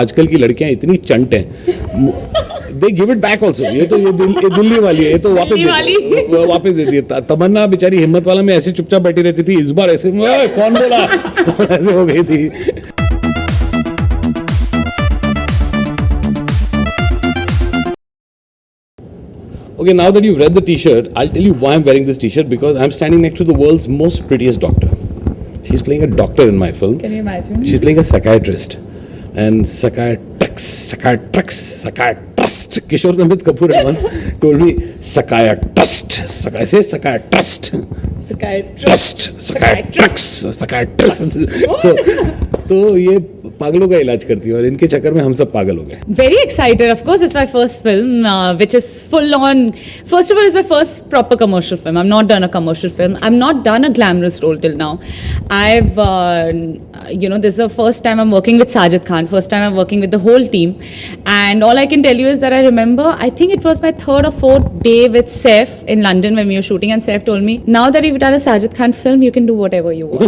आजकल की लड़कियां इतनी चंट हैं, they give it back also. ये दिल्ली वाली है, ये तो वापस दे दी। तमन्ना बेचारी हिम्मत वाला में ऐसे चुपचाप बैठी रहती थी, इस बार ऐसे कौन बोला ऐसे हो गई थी। Okay, now that you've read the t-shirt, I'll tell you why I'm wearing this t-shirt, because I'm standing next to the world's most prettiest doctor. She's playing a doctor in my film. Can you imagine? She's playing a psychiatrist. And psychiatrist. Kishore Namit Kapoor had once told me, psychiatrist. I say psychiatrist. तो ये पागलों का इलाज करती है और इनके चक्कर में हम सब पागल हो गए. Very excited, of course. It's my first film, which is full on. First of all, it's my first proper commercial film. I've not done a commercial film. I've not done a glamorous role till now. I've, this is the first time I'm working with Sajid Khan. First time I'm working with the whole team. And all I can tell you is that I remember, I think it was my third or fourth day with Saif in London when we were shooting, and Saif told me, now that you've done a Sajid Khan film, you can do whatever you want.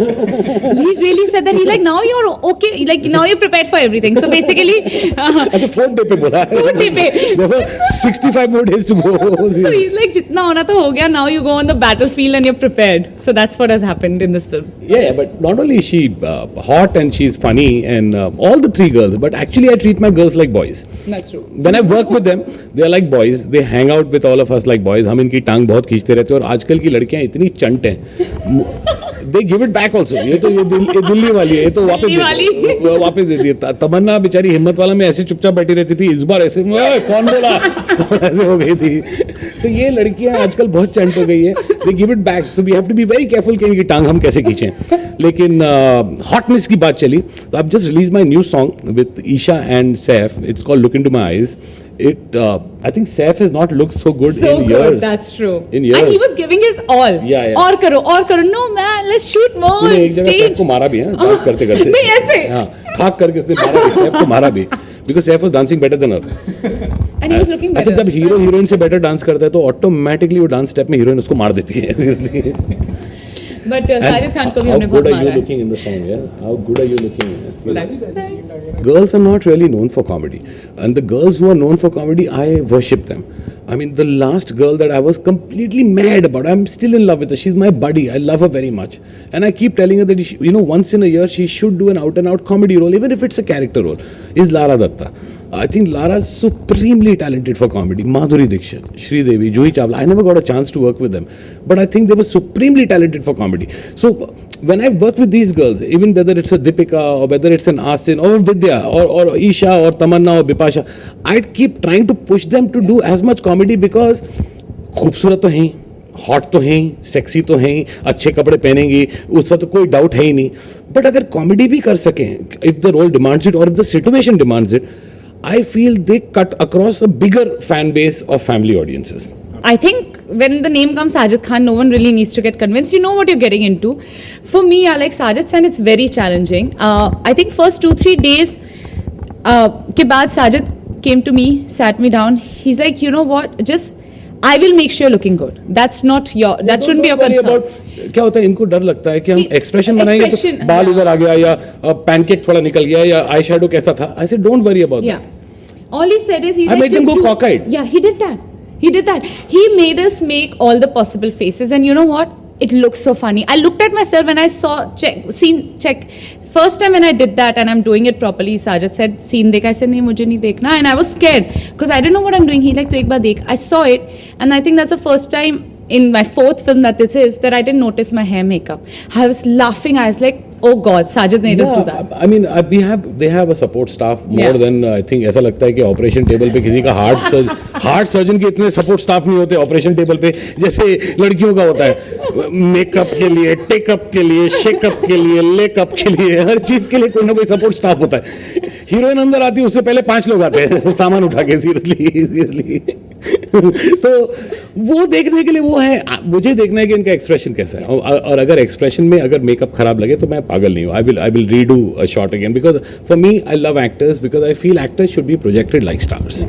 He really said that. He's like, now you're okay. Like, now you're prepared for everything. So basically, अच्छा fourth day पे बोला है. Fourth day पे. देखो 65 more days to go. So he's like, जितना होना तो हो गया. Now you go on the battlefield and you're prepared. So that's what has happened in this film. Yeah, but not only is she hot and she's funny and all the three girls, but actually I treat my girls like boys. That's true. When I work with them, they are like boys. They hang out with all of us like boys. हम इनकी टांग बहुत खींचते रहते हैं और आजकल की लड़कियां इतनी चंट हैं. They give it back also. ये दिल्ली वाली है, ये तो वापस दे दी. तमन्ना बेचारी हिम्मत वाला में ऐसे चुपचाप बैठी रहती थी, इस बार ऐसे कौन बोला ऐसे हो गई थी. तो ये लड़कियां आजकल बहुत चंट हो गई है. They give it back. So we have to be very careful कि इनकी टांग हम कैसे खींचें. लेकिन हॉटनेस की बात चली तो I've just released my new song with Isha and Saif. It's called Look Into My Eyes. I think Saif has not looked so good in years. That's true. In years. And he was giving his all. Yeah. और करो. No man, let's shoot more. तूने एक जगह सैफ को मारा भी है dance करते. नहीं ऐसे. हाँ, भाग करके उसने सैफ को मारा भी. Because Saif was dancing better than her. And he was looking better. अच्छा, जब हीरो हीरोइन से बेटर डांस करता है तो ऑटोमेटिकली वो डांस स्टेप में हीरोइन उसको मार देती है. But Sajid Khan को भी हमने बहुत मारा है. How good are you looking in the song? Yeah, how good are you looking? That's nice. Girls are not really known for comedy, and the girls who are known for comedy, I worship them. I mean, the last girl that I was completely mad about, I'm still in love with her. She's my buddy. I love her very much, and I keep telling her that once in a year she should do an out-and-out comedy role, even if it's a character role. Is Lara Datta. I think Lara is supremely talented for comedy. Madhuri Dixit, Sridevi, Juhi Chawla. I never got a chance to work with them, but I think they were supremely talented for comedy. So when I work with these girls, even whether it's a Deepika or whether it's an Asin or Vidya or Isha or Tamanna or Bipasha, I keep trying to push them to do as much comedy because खूबसूरत तो हैं, hot तो हैं, sexy तो हैं, अच्छे कपड़े पहनेंगी, उसका तो कोई डाउट है ही नहीं. बट अगर कॉमेडी भी कर सकें, if the role demands it और if the situation demands it, I feel they cut across a bigger fan base of family audiences. I think when the name comes Sajid Khan, no one really needs to get convinced. You know what you're getting into. For me, I like Sajid Khan. It's very challenging. I think first 2-3 days के बाद Sajid came to me, sat me down. He's like, you know what? I will make sure you're looking good. That shouldn't be your concern. क्या होता है, इनको डर लगता है कि हम एक्सप्रेशन बनाएंगे तो बाल इधर आ गया या पैनकेक थोड़ा निकल गया या आई शैडो कैसा था. I said don't worry about that. All he said is I made them go cockeyed. Yeah, he did that. He made us make all the possible faces, and you know what? It looks so funny. I looked at myself when I saw check. First time when I did that and I'm doing it properly, Sajid said, "Scene dekha." I said, "नहीं मुझे नहीं देखना," and I was scared because I didn't know what I'm doing. He like, "तो एक बार देख." I saw it, and I think that's the first time in my fourth film that I didn't notice my hair makeup. I was laughing. I was like, oh God, Sajid made us do that. I mean, they have a support staff more than I think. ऐसा लगता है कि operation table पे किसी का heart surgeon के इतने support staff नहीं होते ऑपरेशन टेबल पे जैसे लड़कियों का होता है. मेकअप के लिए, टेकअप के लिए, शेकअप के लिए, लेकअप के लिए, हर चीज के लिए कोई ना कोई सपोर्ट स्टाफ होता है. हीरोइन अंदर आती है उससे पहले 5 लोग आते हैं सामान उठा के. सीरियसली तो वो देखने के लिए वो है. मुझे देखना है कि इनका एक्सप्रेशन कैसा है, और अगर एक्सप्रेशन में अगर मेकअप खराब लगे तो मैं पागल नहीं हूँ. I will redo a shot again because for me I love actors because I feel actors should be projected like stars.